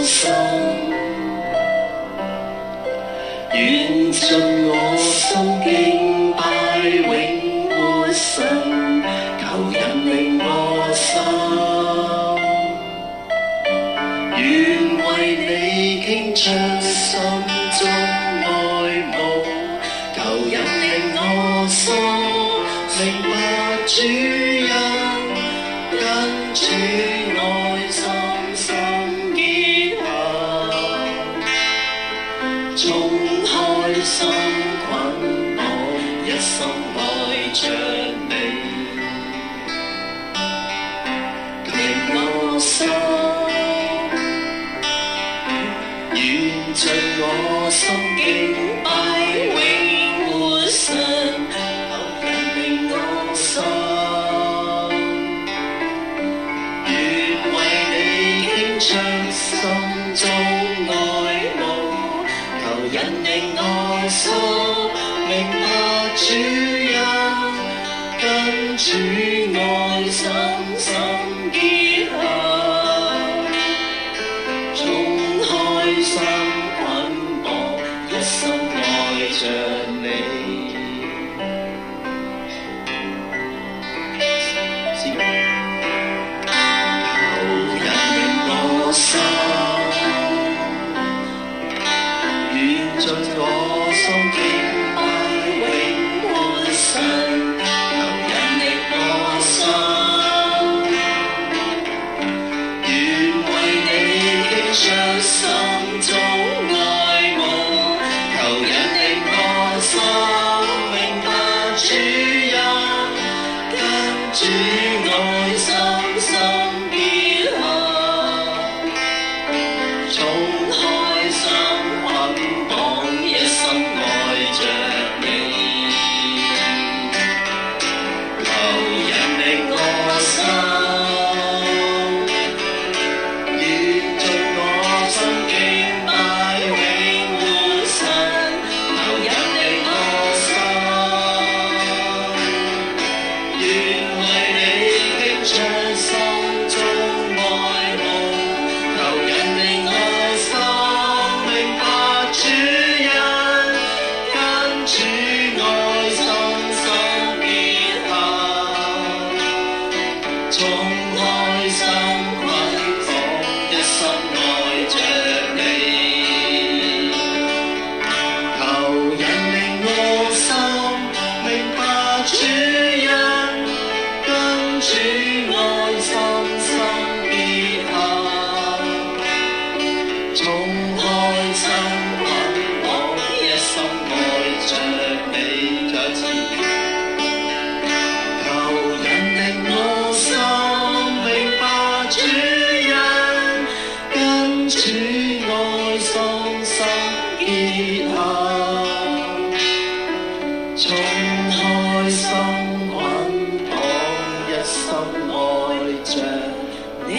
心，願盡我心敬拜永活神，求引領我心，願為你傾出心中愛慕，求引領我心，明白主恩，跟主愛深深結合，衝開心捆綁，一心愛着你，令我心願盡我心敬拜永活神，求引領我心，願為你傾出心中愛慕，求引領我心，明白主恩，跟主愛深深結合，衝開心捆綁，一心愛着你。求引領我心，願盡我心敬拜永活神，求引領我心，願為你傾出心中愛慕，求引領我心，明白主恩，跟主愛深深結合，衝開心捆綁，一心愛着你，求引領我心，願盡我心敬拜永活神，求引領我心，願為你傾出心中愛慕，求引領我心，明白主恩，跟主愛深深結合，衝開心捆綁，一心愛着你，求引領我心，明白主恩，跟主愛深深結合，衝開心捆綁，一心愛着你。再一次，求引領我心，明白主恩，跟主愛深深結合，衝開心捆綁，一心愛着你。